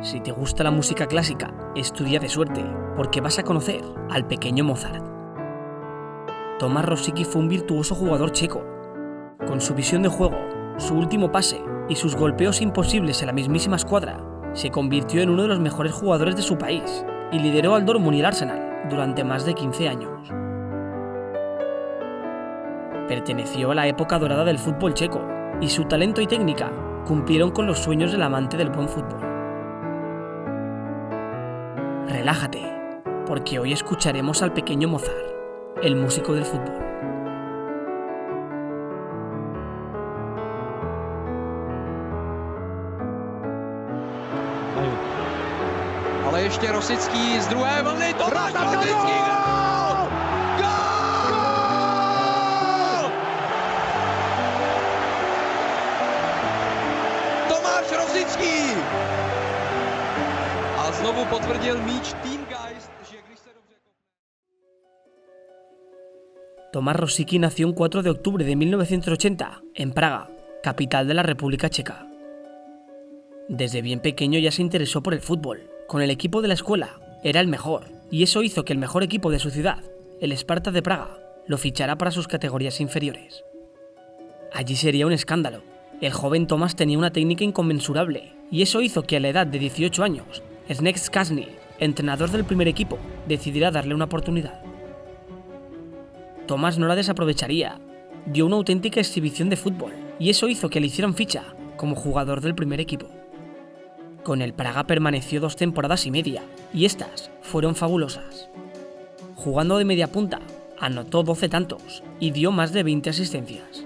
Si te gusta la música clásica, estudia de suerte, porque vas a conocer al pequeño Mozart. Tomáš Rosický fue un virtuoso jugador checo. Con su visión de juego, su último pase y sus golpeos imposibles en la mismísima escuadra, se convirtió en uno de los mejores jugadores de su país y lideró al Dortmund y el Arsenal durante más de 15 años. Perteneció a la época dorada del fútbol checo y su talento y técnica cumplieron con los sueños del amante del buen fútbol. Relájate, porque hoy escucharemos al pequeño Mozart, el músico del fútbol. Ale ještě Rosický z druhé vlny, Tomáš Rosický, gól! Gól! Tomáš Rosický! A znovu potvrdil míč Teamgeist, že když se dobře kopne... Tomáš Rosický nació el 4 de octubre de 1980 en Praga, capital de la República Checa. Desde bien pequeño ya se interesó por el fútbol. Con el equipo de la escuela era el mejor, y eso hizo que el mejor equipo de su ciudad, el Sparta de Praga, lo fichara para sus categorías inferiores. Allí sería un escándalo. El joven Tomás tenía una técnica inconmensurable, y eso hizo que a la edad de 18 años, Zdeněk Šťastný, entrenador del primer equipo, decidiera darle una oportunidad. Tomás no la desaprovecharía. Dio una auténtica exhibición de fútbol, y eso hizo que le hicieran ficha como jugador del primer equipo. Con el Praga permaneció 2 temporadas y media, y estas fueron fabulosas. Jugando de media punta, anotó 12 tantos y dio más de 20 asistencias.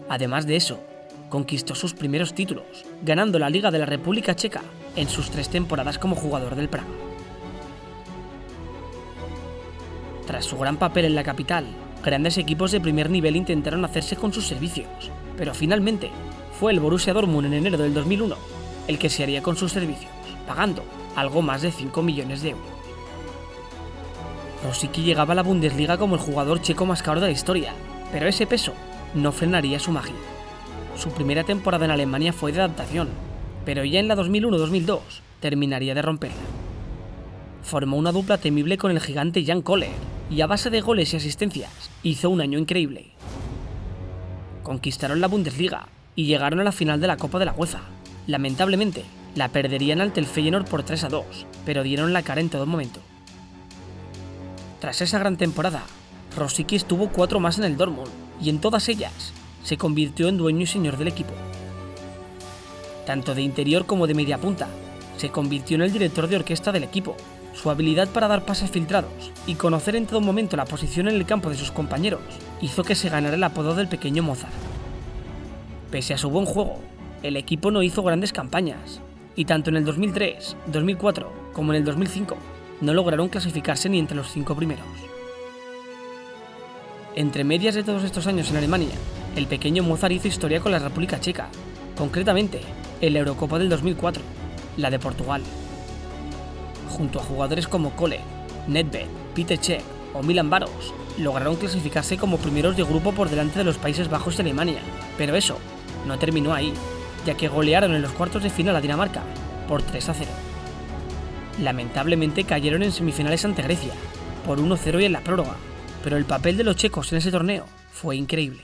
Además de eso, conquistó sus primeros títulos, ganando la Liga de la República Checa en sus 3 temporadas como jugador del Praga. Tras su gran papel en la capital, grandes equipos de primer nivel intentaron hacerse con sus servicios, pero finalmente fue el Borussia Dortmund en enero del 2001 el que se haría con sus servicios, pagando algo más de 5 millones de euros. Rosický llegaba a la Bundesliga como el jugador checo más caro de la historia, pero ese peso no frenaría su magia. Su primera temporada en Alemania fue de adaptación, pero ya en la 2001-2002 terminaría de romperla. Formó una dupla temible con el gigante Jan Koller y a base de goles y asistencias hizo un año increíble. Conquistaron la Bundesliga y llegaron a la final de la Copa de la UEFA. Lamentablemente, la perderían ante el Feyenoord por 3-2, pero dieron la cara en todo momento. Tras esa gran temporada, Rosický estuvo 4 más en el Dortmund, y en todas ellas se convirtió en dueño y señor del equipo. Tanto de interior como de media punta, se convirtió en el director de orquesta del equipo. Su habilidad para dar pases filtrados y conocer en todo momento la posición en el campo de sus compañeros hizo que se ganara el apodo del pequeño Mozart. Pese a su buen juego, el equipo no hizo grandes campañas, y tanto en el 2003, 2004 como en el 2005 no lograron clasificarse ni entre los 5 primeros. Entre medias de todos estos años en Alemania, el pequeño Mozart hizo historia con la República Checa, concretamente en la Eurocopa del 2004, la de Portugal. Junto a jugadores como Koller, Nedved, Petr Cech o Milan Baros, lograron clasificarse como primeros de grupo por delante de los Países Bajos y Alemania, pero eso no terminó ahí, ya que golearon en los cuartos de final a Dinamarca por 3-0. Lamentablemente cayeron en semifinales ante Grecia, por 1-0 y en la prórroga, pero el papel de los checos en ese torneo fue increíble.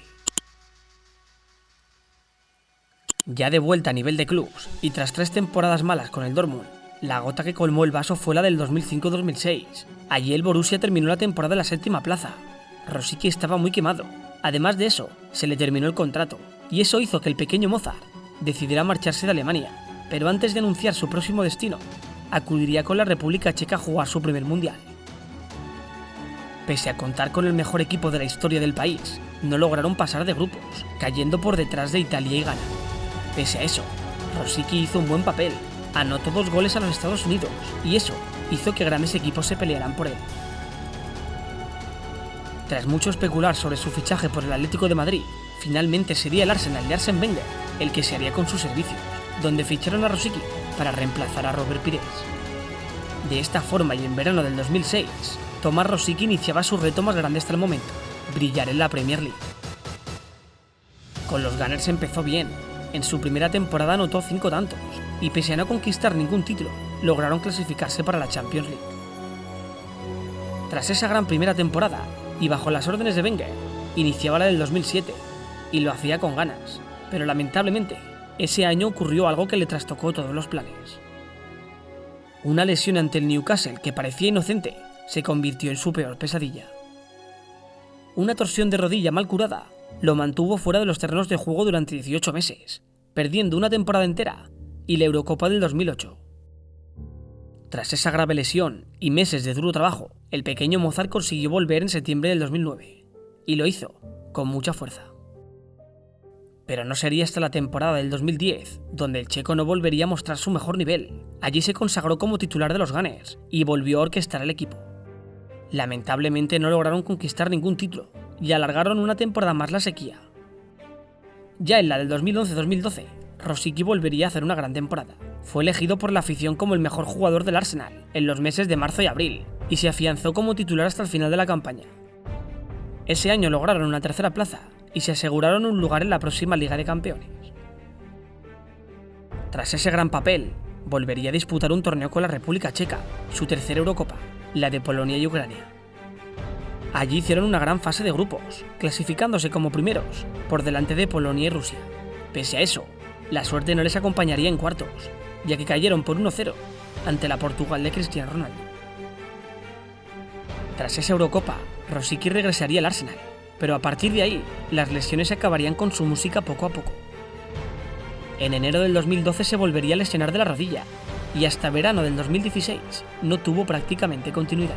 Ya de vuelta a nivel de clubs y tras 3 temporadas malas con el Dortmund, la gota que colmó el vaso fue la del 2005-2006. Allí el Borussia terminó la temporada en la 7ª plaza. Rosický estaba muy quemado. Además de eso, se le terminó el contrato, y eso hizo que el pequeño Mozart decidiera marcharse de Alemania, pero antes de anunciar su próximo destino, acudiría con la República Checa a jugar su primer mundial. Pese a contar con el mejor equipo de la historia del país, no lograron pasar de grupos, cayendo por detrás de Italia y Ghana. Pese a eso, Rosický hizo un buen papel, anotó 2 goles a los Estados Unidos, y eso hizo que grandes equipos se pelearan por él. Tras mucho especular sobre su fichaje por el Atlético de Madrid, finalmente sería el Arsenal de Arsène Wenger el que se haría con sus servicios, donde ficharon a Rosický para reemplazar a Robert Pires. De esta forma y en verano del 2006, Tomáš Rosický iniciaba su reto más grande hasta el momento, brillar en la Premier League. Con los Gunners empezó bien. En su primera temporada anotó 5 tantos, y pese a no conquistar ningún título, lograron clasificarse para la Champions League. Tras esa gran primera temporada, y bajo las órdenes de Wenger, iniciaba la del 2007, y lo hacía con ganas, pero lamentablemente, ese año ocurrió algo que le trastocó todos los planes. Una lesión ante el Newcastle que parecía inocente, se convirtió en su peor pesadilla. Una torsión de rodilla mal curada lo mantuvo fuera de los terrenos de juego durante 18 meses, perdiendo una temporada entera y la Eurocopa del 2008. Tras esa grave lesión y meses de duro trabajo, el pequeño Mozart consiguió volver en septiembre del 2009, y lo hizo con mucha fuerza. Pero no sería hasta la temporada del 2010, donde el checo no volvería a mostrar su mejor nivel. Allí se consagró como titular de los Gunners y volvió a orquestar el equipo. Lamentablemente no lograron conquistar ningún título y alargaron una temporada más la sequía. Ya en la del 2011-2012, Rosicky volvería a hacer una gran temporada. Fue elegido por la afición como el mejor jugador del Arsenal en los meses de marzo y abril, y se afianzó como titular hasta el final de la campaña. Ese año lograron una tercera plaza y se aseguraron un lugar en la próxima Liga de Campeones. Tras ese gran papel, volvería a disputar un torneo con la República Checa, su tercera Eurocopa, la de Polonia y Ucrania. Allí hicieron una gran fase de grupos, clasificándose como primeros, por delante de Polonia y Rusia. Pese a eso, la suerte no les acompañaría en cuartos, ya que cayeron por 1-0 ante la Portugal de Cristiano Ronaldo. Tras esa Eurocopa, Rosicky regresaría al Arsenal, pero a partir de ahí, las lesiones acabarían con su música poco a poco. En enero del 2012 se volvería a lesionar de la rodilla, y hasta verano del 2016 no tuvo prácticamente continuidad.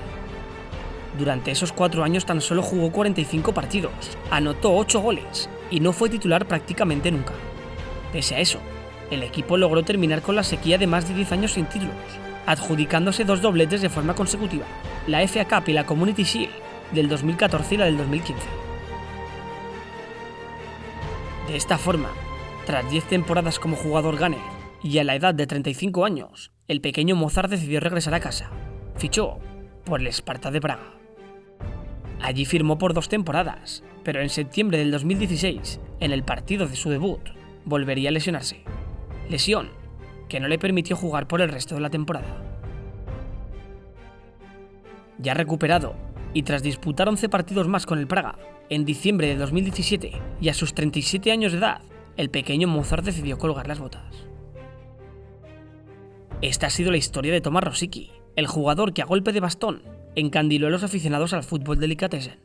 Durante esos 4 años tan solo jugó 45 partidos, anotó 8 goles y no fue titular prácticamente nunca. Pese a eso, el equipo logró terminar con la sequía de más de 10 años sin títulos, adjudicándose 2 dobletes de forma consecutiva, la FA Cup y la Community Shield del 2014 y la del 2015. De esta forma, tras 10 temporadas como jugador gunner y a la edad de 35 años, el pequeño Mozart decidió regresar a casa. Fichó por el Sparta de Praga. Allí firmó por 2 temporadas, pero en septiembre del 2016, en el partido de su debut, volvería a lesionarse. Lesión que no le permitió jugar por el resto de la temporada. Ya recuperado, y tras disputar 11 partidos más con el Praga, en diciembre de 2017 y a sus 37 años de edad, el pequeño Mozart decidió colgar las botas. Esta ha sido la historia de Tomáš Rosický, el jugador que a golpe de bastón encandiló a los aficionados al fútbol delicatessen.